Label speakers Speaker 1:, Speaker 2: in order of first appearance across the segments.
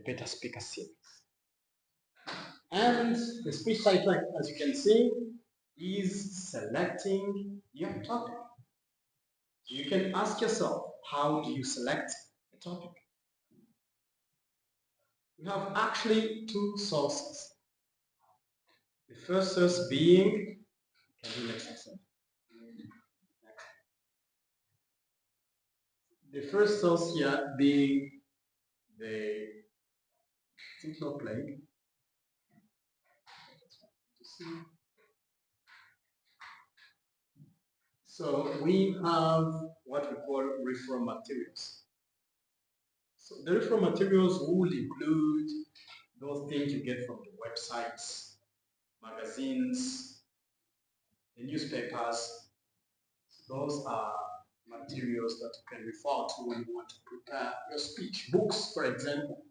Speaker 1: Better Speaker series. And the speech title, as you can see, is selecting your topic. You can ask yourself, how do you select a topic? We have actually two sources. The first source being, can you next slide? The first source here being the, it's not playing. So we have what we call referral materials. So the referral materials will include those things you get from the websites, magazines, the newspapers. Those are materials that you can refer to when you want to prepare your speech. Books, for example.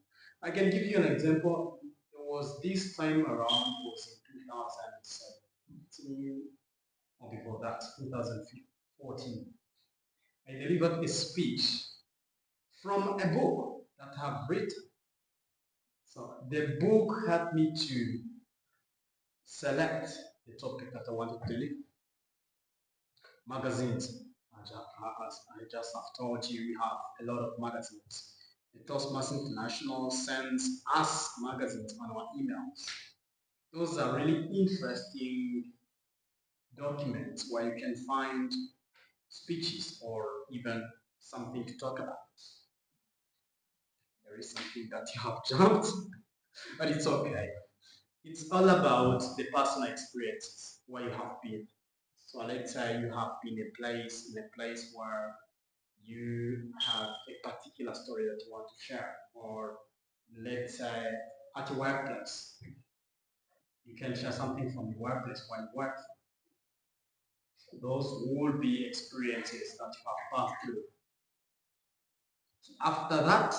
Speaker 1: I can give you an example. It was this time around, it was in 2017, or before that, 2014. I delivered a speech from a book that I have written. So the book helped me to select the topic that I wanted to deliver. Magazines, as I just have told you, we have a lot of magazines. The Toastmasters International sends us magazines on our emails. Those are really interesting documents where you can find speeches or even something to talk about. There is something that you have jumped, but it's okay. It's all about the personal experiences where you have been. So let's say you have been in a place where you have a particular story that you want to share, or let's say at your workplace, you can share something from your workplace while you work. So those will be experiences that you have passed through. After that,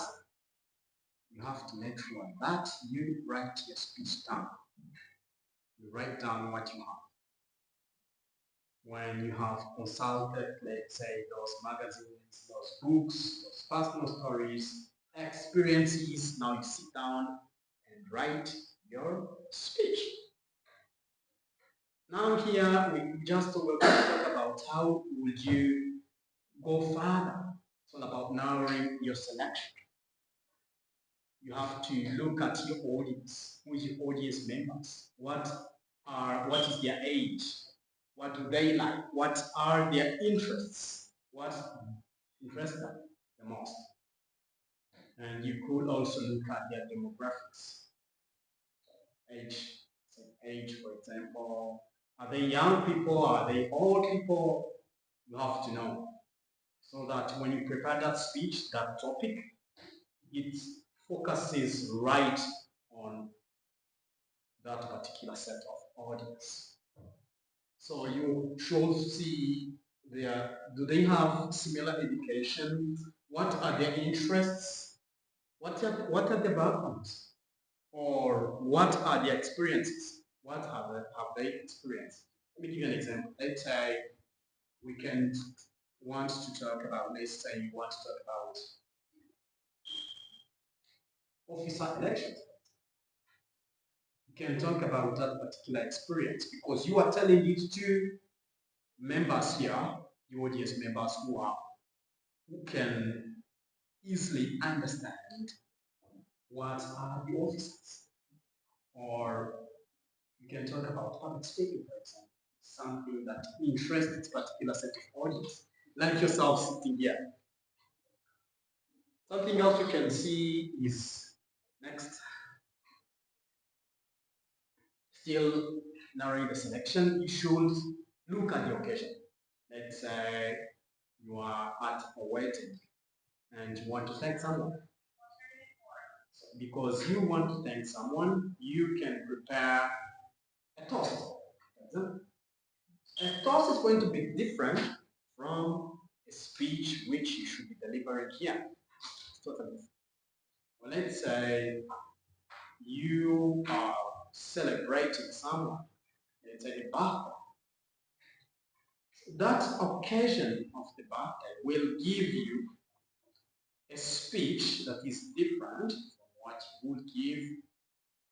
Speaker 1: you have to make sure that you write your speech down. You write down what you have. When you have consulted, let's say, those magazines, those books, those personal stories, experiences, now you sit down and write your speech. Now here, we just will talk about how would you go further. It's all about narrowing your selection. You have to look at your audience. Who is your audience members? What is their age? What do they like? What are their interests? What interests them the most? And you could also look at their demographics. Age, for example. Are they young people? Are they old people? You have to know. So that when you prepare that speech, that topic, it focuses right on that particular set of audience. So you should see do they have similar education? What are their interests? What are their backgrounds? Or what are their experiences? What have they experienced? Let me give you an example. Let's say we can want to talk about, let's say you want to talk about officer elections. You can talk about that particular experience because you are telling it to members here, the audience members who can easily understand what are the officers. Or you can talk about public speaking, for example, something that interests this particular set of audience. Like yourself sitting here. Something else you can see is next. Still narrowing the selection, you should look at the occasion. Let's say you are at a wedding and you want to thank someone. Because you want to thank someone, you can prepare a toast. A toast is going to be different from a speech which you should be delivering here. It's totally different. Well, let's say you are celebrating someone, let's say a birthday. That occasion of the birthday will give you a speech that is different from what you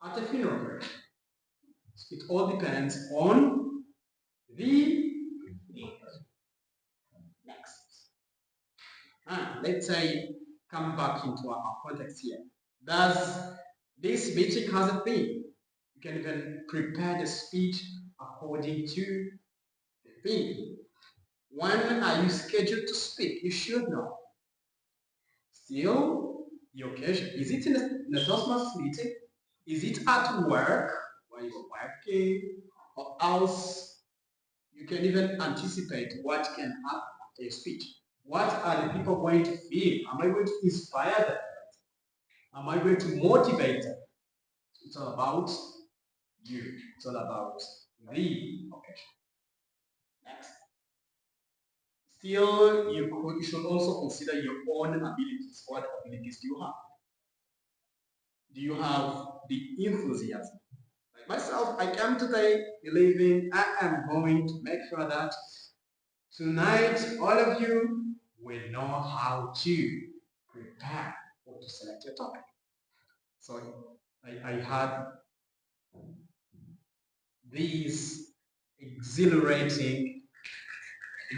Speaker 1: at a funeral. It all depends on the next. Let's say, come back into our context here. Does this meeting has a theme? You can even prepare the speech according to the theme. When are you scheduled to speak? You should know. Still, the occasion. Is it in a Toastmasters meeting? Is it at work while you're working? Or else you can even anticipate what can happen after your speech. What are the people going to feel? Am I going to inspire them? Am I going to motivate them? It's all about you. It's all about the occasion. Next. Still, you should also consider your own abilities. What abilities do you have? Do you have the enthusiasm? Like myself, I came today believing I am going to make sure that tonight all of you will know how to prepare or to select your topic. So I had these exhilarating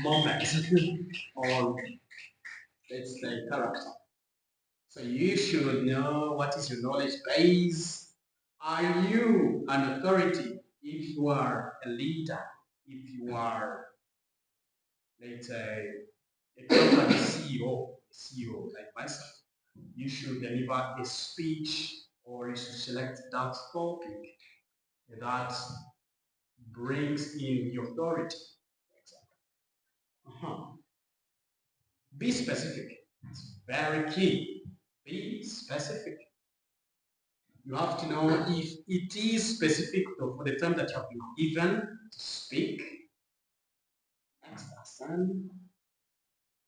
Speaker 1: moments or let's say character. So you should know what is your knowledge base. Are you an authority? If you are a leader, if you are, let's say, a company CEO like myself, you should deliver a speech or you should select that topic that brings in the authority. Be specific. It's very key. Be specific. You have to know if it is specific for the time that you have been given to speak. Understand?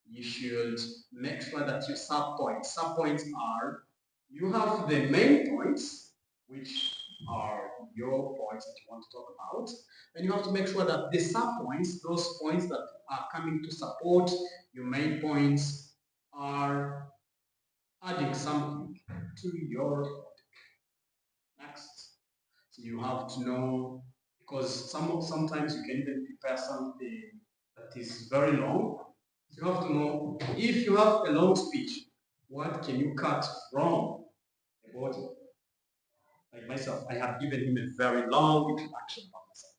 Speaker 1: You should make sure that your sub-points are, you have the main points, which are your points that you want to talk about. And you have to make sure that the sub-points, those points that are coming to support your main points, are adding something to your topic. Next. So you have to know, because sometimes you can even prepare something that is very long. So you have to know, if you have a long speech, what can you cut from about it? Like myself, I have given him a very long introduction about myself.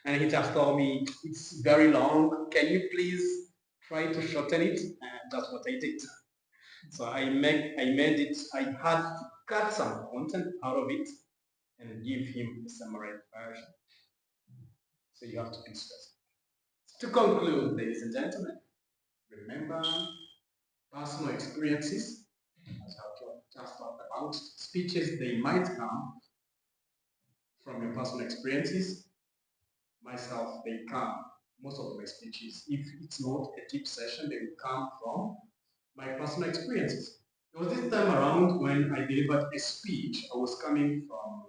Speaker 1: And he just told me, it's very long, can you please try to shorten it? And that's what I did. So I made it, I had to cut some content out of it and give him a summary version. So you have to be specific. To conclude, ladies and gentlemen, remember personal experiences, as I've just talked about. Speeches, they might come from your personal experiences. Myself, they come, most of my speeches, if it's not a deep session, they will come from my personal experiences. There was this time around when I delivered a speech. I was coming from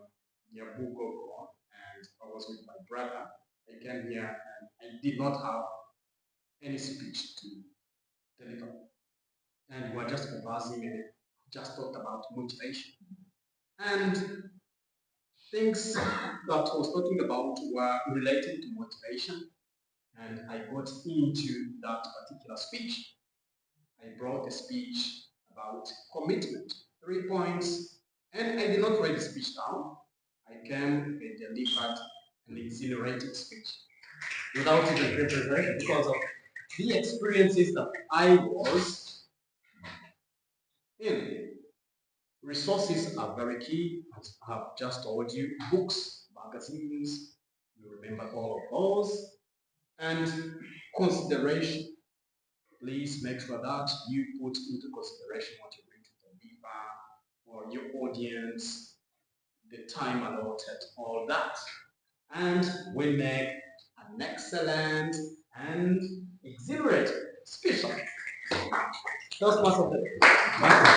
Speaker 1: near Bugogo and I was with my brother. I came here and I did not have any speech to deliver. And we were just conversing and just talked about motivation. And things that I was talking about were related to motivation. And I got into that particular speech. I brought a speech about commitment, 3 points, and I did not write the speech down. I came and delivered an exhilarating speech without even preparation because of the experiences that I was in. Resources are very key, as I have just told you. Books, magazines, you remember all of those. And consideration. Please make sure that you put into consideration what you're going to deliver or your audience, the time allotted, all that. And we make an excellent and exhilarating speech. That's most of it.